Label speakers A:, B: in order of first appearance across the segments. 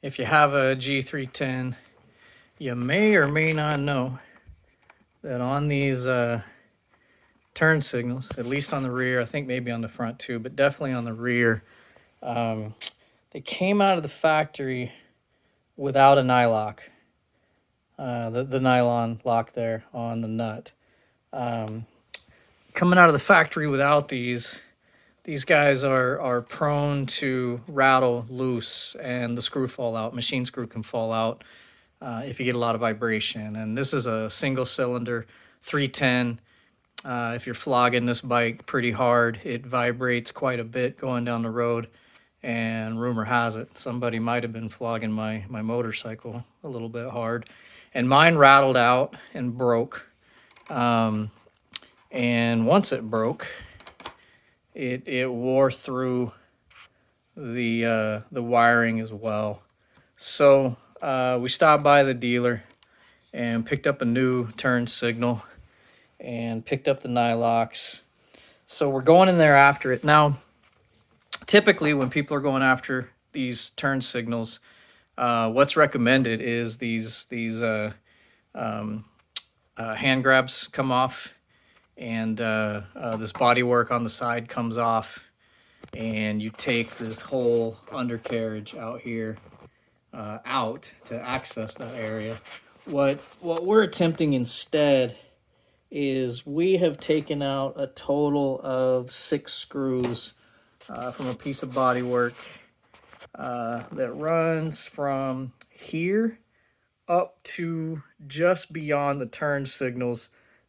A: If you have a G310, you may or may not know that on these turn signals, at least on the rear, I think maybe on the front too, but definitely on the rear, they came out of the factory without a nylock, the nylon lock there on the nut. Coming out of the factory without these guys are prone to rattle loose and the screw fall out. Machine screw can fall out if you get a lot of vibration. And this is a single cylinder 310. If you're flogging this bike pretty hard, it vibrates quite a bit going down the road. And rumor has it, somebody might have been flogging my motorcycle a little bit hard. And mine rattled out and broke. And once it broke, it wore through the wiring as well. So we stopped by the dealer and picked up a new turn signal and picked up the nylocks. So we're going in there after it. Now, typically when people are going after these turn signals, what's recommended is these hand grabs come off, and this bodywork on the side comes off, and you take this whole undercarriage out here out to access that area. What we're attempting instead is we have taken out a total of 6 screws from a piece of bodywork that runs from here up to just beyond the turn signals.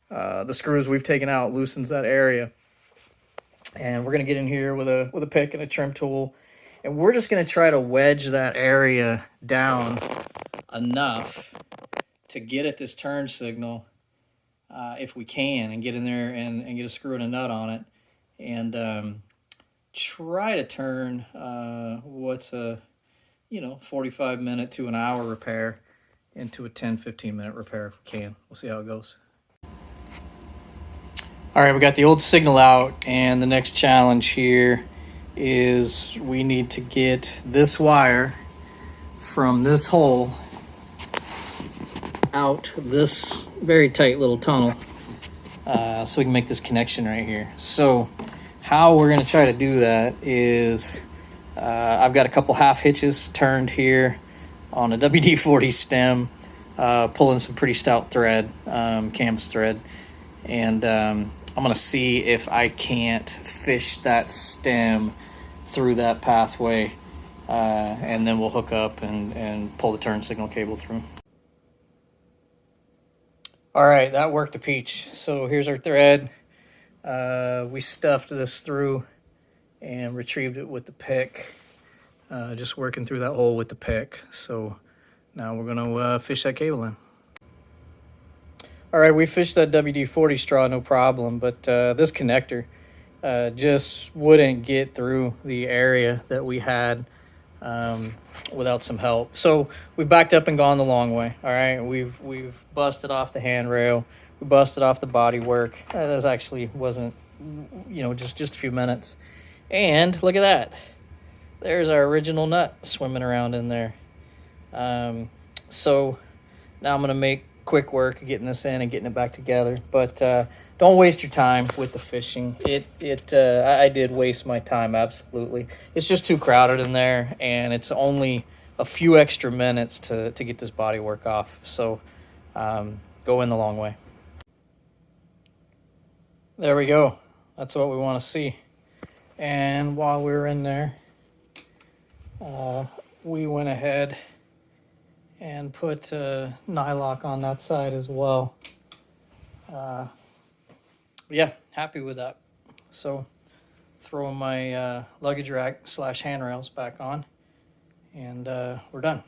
A: The screws we've taken out loosens that area, and we're going to get in here with a pick and a trim tool, and we're just going to try to wedge that area down enough to get at this turn signal if we can, and get in there and get a screw and a nut on it, and try to turn what's a 45-minute to an hour repair into a 10-15 minute repair if we can. We'll see how it goes. All right, we got the old signal out, and the next challenge here is we need to get this wire from this hole out this very tight little tunnel so we can make this connection right here. So how we're going to try to do that is I've got a couple half hitches turned here on a WD-40 stem, pulling some pretty stout thread, canvas thread, and I'm going to see if I can't fish that stem through that pathway, and then we'll hook up and pull the turn signal cable through. All right, that worked a peach. So here's our thread. We stuffed this through and retrieved it with the pick, just working through that hole with the pick. So now we're going to fish that cable in. All right, we fished that WD-40 straw, no problem, but this connector just wouldn't get through the area that we had without some help. So we backed up and gone the long way. All right, we've busted off the handrail, we busted off the body work. This actually wasn't, just a few minutes. And look at that. There's our original nut swimming around in there. So now I'm going to make quick work of getting this in and getting it back together, but don't waste your time with the fishing. I did waste my time, absolutely. It's just too crowded in there, and it's only a few extra minutes to get this body work off. So go in the long way. There we go. That's what we want to see. And while we were in there, we went ahead and put nylock on that side as well. Yeah, happy with that. So throwing my luggage rack / handrails back on, and we're done.